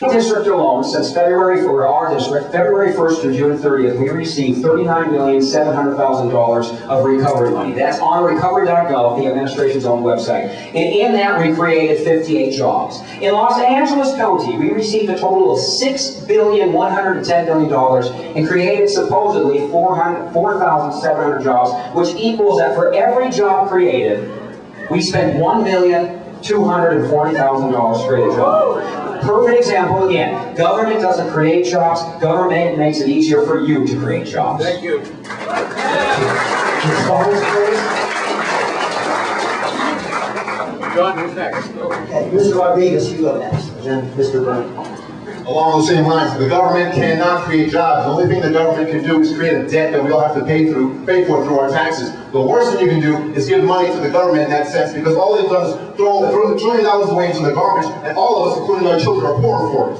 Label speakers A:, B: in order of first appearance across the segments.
A: District alone, since February for our district, February 1st through June 30th, we received $39,700,000 of recovery money. That's on recovery.gov, the administration's own website. And in that, we created 58 jobs. In Los Angeles County, we received a total of $6,110,000,000 and created supposedly 4,700 jobs, which equals that for every job created, we spent $1,240,000 to create a job. Perfect example again. Government doesn't create jobs. Government makes it easier for you to create jobs.
B: Thank you. John, who's next?
C: Okay, Mr. Rodriguez, you go next. And then Mr. Berman.
D: Along the same lines, the government cannot create jobs. The only thing the government can do is create a debt that we all have to pay for through our taxes. The worst thing you can do is give money to the government in that sense, because all they've done is throw $1 trillion away into the garbage, and all of us, including our children, are poorer for it.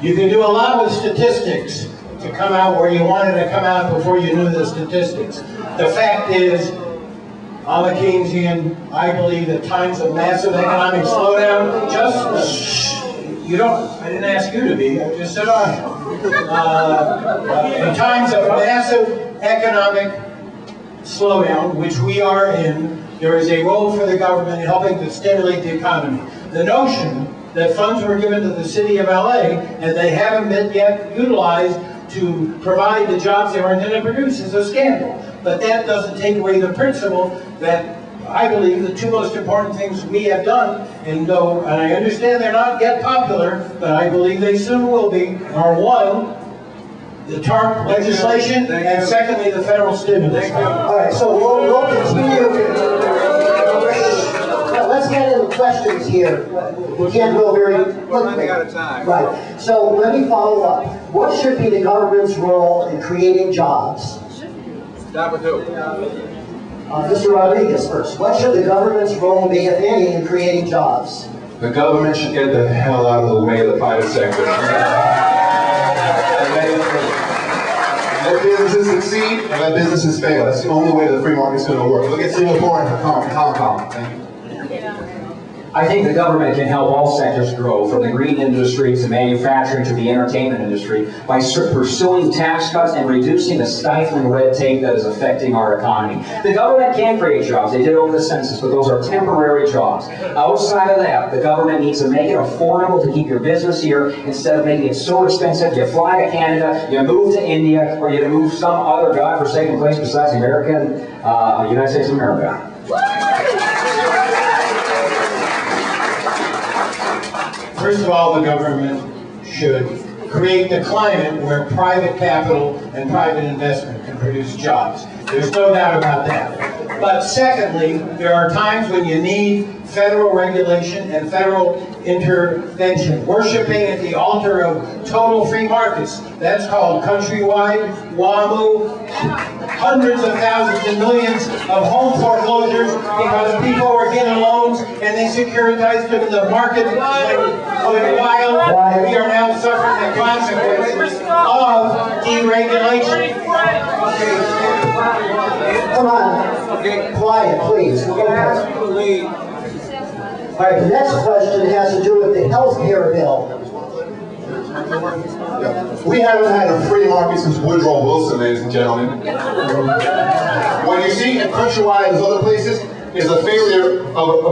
E: You can do a lot with statistics to come out where you wanted to come out before you knew the statistics. The fact is, I'm a Keynesian. I believe that times of massive economic slowdown, I didn't ask you to be, I just said I am. In times of massive economic slowdown, which we are in, there is a role for the government in helping to stimulate the economy. The notion that funds were given to the city of LA and they haven't been yet utilized to provide the jobs they were intended to produce is a scandal. But that doesn't take away the principle that I believe the two most important things we have done, and I understand they're not yet popular, but I believe they soon will be, are one, the TARP legislation, and secondly, the federal stimulus.
C: All right, so we'll continue. Let's get into questions here. We can't go very quickly.
B: We're running out of time.
C: Right. So let me follow up. What should be the government's role in creating jobs?
B: Start with who?
C: Mr. Rodriguez first. What should the government's role be, if any, in creating jobs?
D: The government should get the hell out of the way of the private sector. Let businesses succeed and let businesses fail. That's the only way the free market's going to work. Look at Singapore and Hong Kong. Thank you.
A: I think the government can help all sectors grow, from the green industry to manufacturing to the entertainment industry, by pursuing tax cuts and reducing the stifling red tape that is affecting our economy. The government can create jobs. They did over the census, but those are temporary jobs. Outside of that, the government needs to make it affordable to keep your business here instead of making it so expensive. You fly to Canada, you move to India, or you move some other godforsaken place besides the United States of America.
E: First of all, the government should create the climate where private capital and private investment can produce jobs. There's no doubt about that. But secondly, there are times when you need federal regulation and federal intervention. Worshipping at the altar of total free markets. That's called countrywide, WAMU, hundreds of thousands and millions of home foreclosures because people were getting loans and they securitized them in the market going wild. We are now suffering the consequences of deregulation.
C: Come on. Quiet, please. All right, the next question has to do with the health care bill.
D: We haven't had a free market since Woodrow Wilson, ladies and gentlemen. What you see in Countrywide and other places is a failure of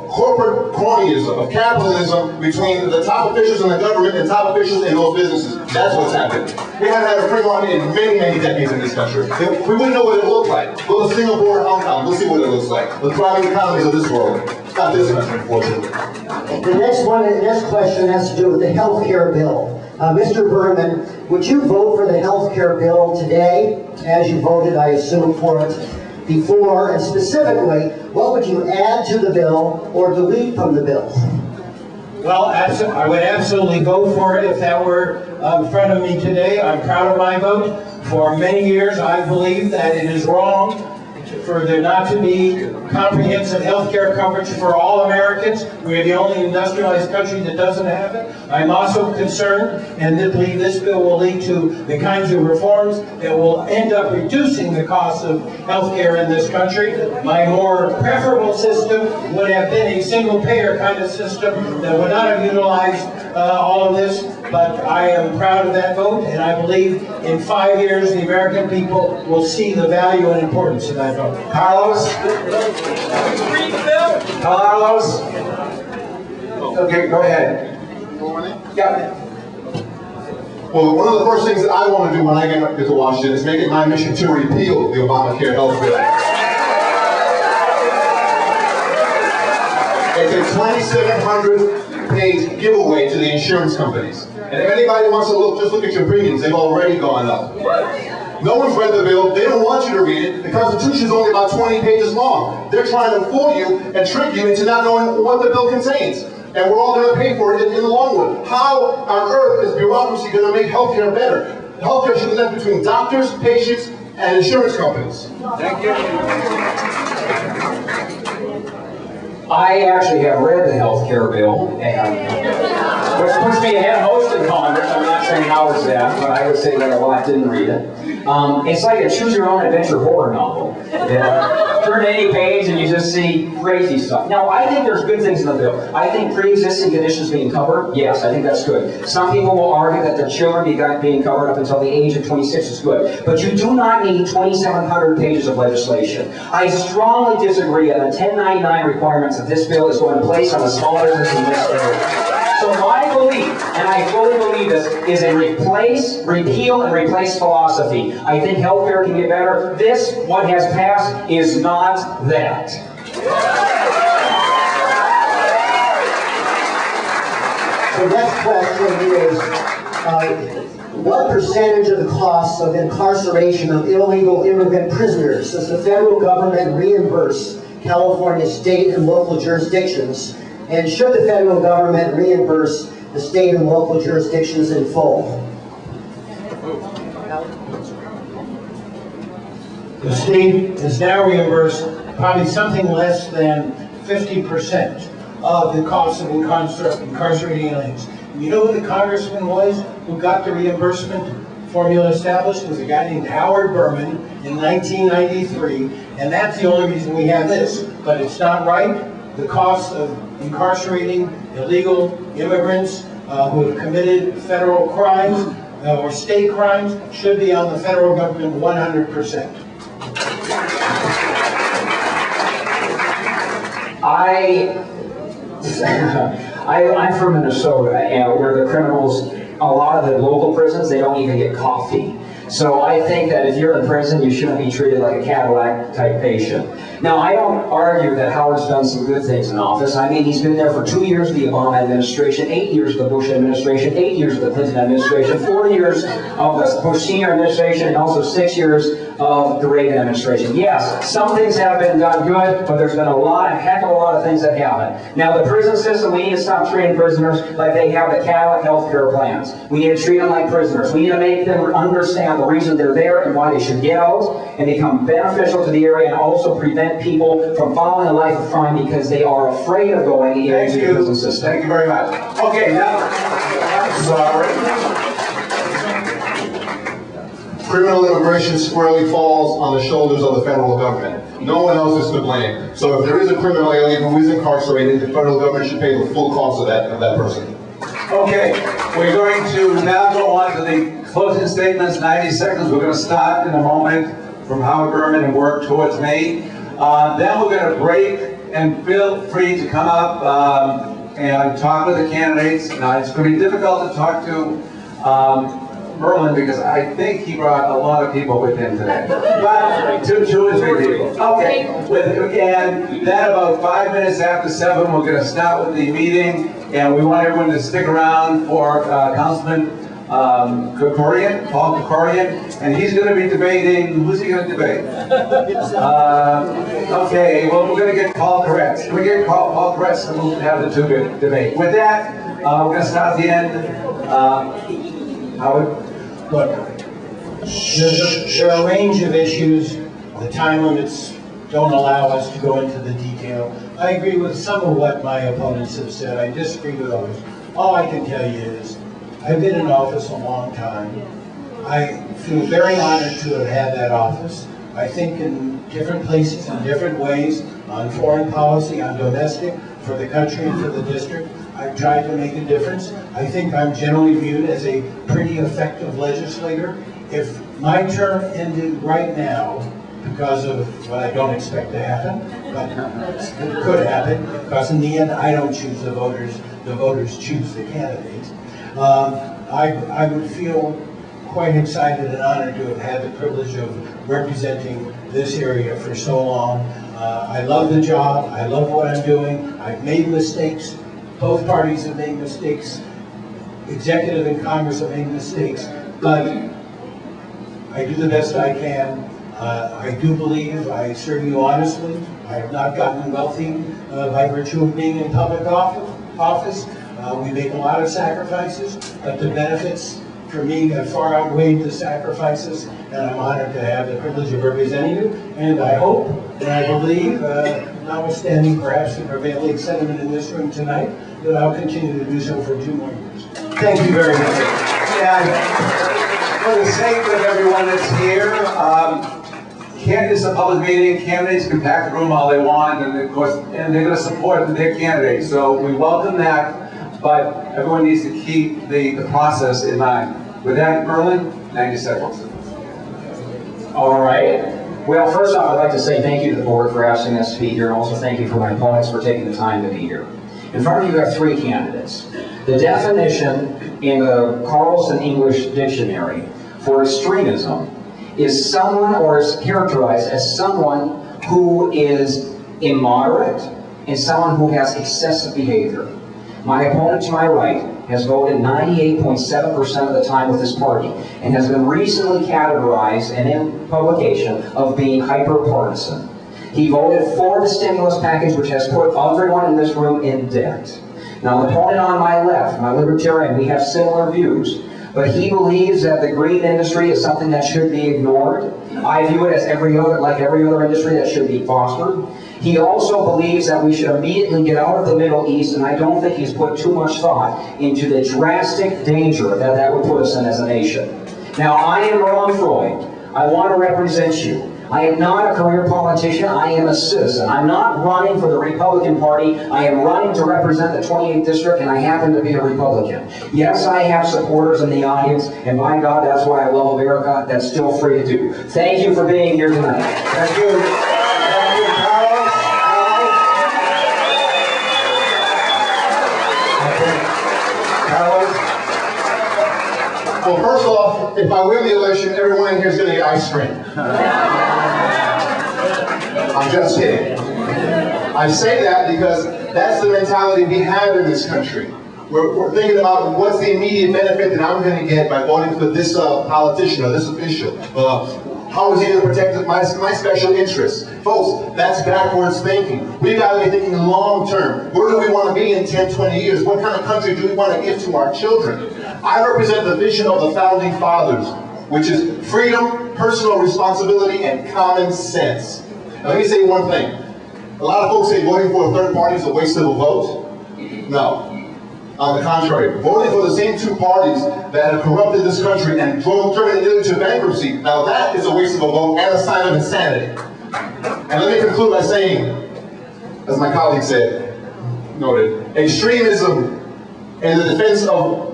D: corporate cronyism, of capitalism between the top officials in the government and top officials in those businesses. That's what's happened. We haven't had a free market in many, many decades in this country. We wouldn't know what it looked like. Go to Singapore and Hong Kong. We'll see what it looks like. The thriving economies of this world. It's not this country, unfortunately.
C: The next question has to do with the health care bill. Mr. Berman, would you vote for the health care bill today, as you voted, I assume, for it before? And specifically, what would you add to the bill or delete from the bill?
E: Well, I would absolutely vote for it if that were in front of me today. I'm proud of my vote. For many years, I believe that it is wrong for there not to be comprehensive health care coverage for all Americans. We are the only industrialized country that doesn't have it. I'm also concerned and believe this bill will lead to the kinds of reforms that will end up reducing the cost of health care in this country. My more preferable system would have been a single-payer kind of system that would not have utilized all of this, but I am proud of that vote, and I believe in 5 years the American people will see the value and importance of that vote.
F: Carlos? Carlos? Okay, go ahead. Yeah.
D: Well, one of the first things that I want to do when I get to Washington is make it my mission to repeal the Obamacare health bill. It's a 2,700-page giveaway to the insurance companies. And if anybody wants to look, just look at your premiums. They've already gone up. No one's read the bill. They don't want you to read it. The Constitution is only about 20 pages long. They're trying to fool you and trick you into not knowing what the bill contains. And we're all going to pay for it in the long run. How on earth is bureaucracy going to make healthcare better? Healthcare should be left between doctors, patients, and insurance companies.
B: Thank you.
A: I actually have read the health care bill, and which puts me ahead of most in Congress. I'm not saying Howard's that, but I would say that a lot didn't read it. It's like a choose-your-own-adventure horror novel. Turn to any page and you just see crazy stuff. Now, I think there's good things in the bill. I think pre-existing conditions being covered, yes, I think that's good. Some people will argue that their children being covered up until the age of 26 is good. But you do not need 2,700 pages of legislation. I strongly disagree on the 1099 requirements that this bill is going to place on the small business in this area. So my belief, and I fully believe this, is a repeal and replace philosophy. I think healthcare can get better. This, what has passed, is not that.
C: The next question is, what percentage of the costs of incarceration of illegal immigrant prisoners does the federal government reimburse California state and local jurisdictions? And should the federal government reimburse the state and local jurisdictions in full?
E: The state is now reimbursed probably something less than 50% of the cost of incarcerating aliens. You know who the congressman was who got the reimbursement formula established? It was a guy named Howard Berman in 1993, and that's the only reason we have this. But it's not right. The cost of incarcerating illegal immigrants who have committed federal crimes or state crimes should be on the federal government 100%.
A: I'm from Minnesota, and where the criminals, a lot of the local prisons, they don't even get coffee. So I think that if you're in prison, you shouldn't be treated like a Cadillac-type patient. Now, I don't argue that Howard's done some good things in office. I mean, he's been there for 2 years of the Obama administration, 8 years of the Bush administration, 8 years of the Clinton administration, 4 years of the Bush senior administration, and also 6 years of the Reagan administration. Yes, some things have been done good, but there's been a heck of a lot of things that haven't. Now, the prison system, we need to stop treating prisoners like they have the Cadillac health care plans. We need to treat them like prisoners. We need to make them understand the reason they're there and why they should get out and become beneficial to the area, and also prevent people from following a life of crime because they are afraid of going into the prison system.
F: Thank you very much. Okay, now, I'm sorry.
D: Criminal immigration squarely falls on the shoulders of the federal government. No one else is to blame. So if there is a criminal alien who is incarcerated, the federal government should pay the full cost of that person.
F: Okay, we're going to now go on to the closing statements, 90 seconds. We're going to start in a moment from Howard Berman and work towards me. Then we're going to break, and feel free to come up and talk with the candidates. Now, it's going to be difficult to talk to Merlin because I think he brought a lot of people with him today. But two or three people. Okay, and then about 5 minutes after 7, we're going to start with the meeting, and we want everyone to stick around for Councilman KREKORIAN, Paul KREKORIAN, and he's going to be debating. Who's he going to debate? Okay, well, we're going to get Paul Koretz. Can we get Paul Koretz and we'll have the two debate? With that, we're going to start at the end. Howard?
E: Look, there are a range of issues. The time limit's don't allow us to go into the detail. I agree with some of what my opponents have said. I disagree with others. All I can tell you is, I've been in office a long time. I feel very honored to have had that office. I think in different places, in different ways, on foreign policy, on domestic, for the country and for the district, I've tried to make a difference. I think I'm generally viewed as a pretty effective legislator. If my term ended right now, because of what I don't expect to happen, but it could happen, because in the end I don't choose the voters choose the candidates. I would feel quite excited and honored to have had the privilege of representing this area for so long. I love the job, I love what I'm doing, I've made mistakes, both parties have made mistakes, executive and Congress have made mistakes, but I do the best I can. I do believe I serve you honestly. I have not gotten wealthy by virtue of being in public office. We make a lot of sacrifices, but the benefits for me have far outweighed the sacrifices, and I'm honored to have the privilege of representing you. And I hope and I believe, notwithstanding perhaps the prevailing sentiment in this room tonight, that I'll continue to do so for 2 more years. Thank you very much.
F: And for the sake of everyone that's here, it's a public meeting. Candidates can pack the room all they want, and of course, and they're going to support their candidates. So we welcome that, but everyone needs to keep the process in mind. With that, Merlin, 90 seconds.
A: All right. Well, first off, I'd like to say thank you to the board for asking us to be here, and also thank you for my opponents for taking the time to be here. In front of you, you have 3 candidates. The definition in the Carlson English Dictionary for extremism is someone, or is characterized as someone who is immoderate and someone who has excessive behavior. My opponent to my right has voted 98.7% of the time with this party and has been recently categorized and in publication of being hyper-partisan. He voted for the stimulus package, which has put everyone in this room in debt. Now, the opponent on my left, my libertarian, we have similar views. But he believes that the green industry is something that should be ignored. I view it as like every other industry that should be fostered. He also believes that we should immediately get out of the Middle East, and I don't think he's put too much thought into the drastic danger that that would put us in as a nation. Now, I am Ron Freud. I want to represent you. I am not a career politician, I am a citizen. I'm not running for the Republican Party, I am running to represent the 28th District, and I happen to be a Republican. Yes, I have supporters in the audience, and by God, that's why I love America. That's still free to do. Thank you for being here tonight.
F: Thank you. Thank you, Carlos. Carlos?
D: Well, first off, if I win the election, everyone in here is going to get ice cream. I'm just kidding. I say that because that's the mentality we have in this country. We're thinking about what's the immediate benefit that I'm going to get by voting for this politician or this official. How is he going to protect my special interests? Folks, that's backwards thinking. We've got to be thinking long term. Where do we want to be in 10, 20 years? What kind of country do we want to give to our children? I represent the vision of the Founding Fathers, which is freedom, personal responsibility, and common sense. Now, let me say one thing. A lot of folks say voting for a third party is a waste of a vote. No. On the contrary, voting for the same 2 parties that have corrupted this country and driven it into bankruptcy, now that is a waste of a vote and a sign of insanity. And let me conclude by saying, as my colleague said, noted, extremism in the defense of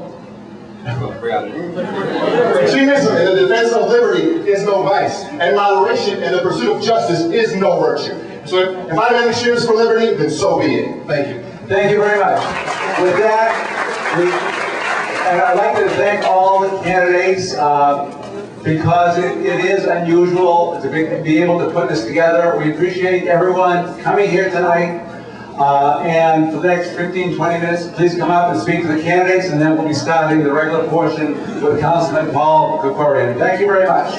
D: extremism in the defense of liberty is no vice, and moderation in the pursuit of justice is no virtue. So if I'm an extremist for liberty, then so be it. Thank you.
F: Thank you very much. With that, and I'd like to thank all the candidates because it is unusual to be able to put this together. We appreciate everyone coming here tonight. And for the next 15, 20 minutes, please come up and speak to the candidates, and then we'll be starting the regular portion with Councilman Paul KREKORIAN. Thank you very much.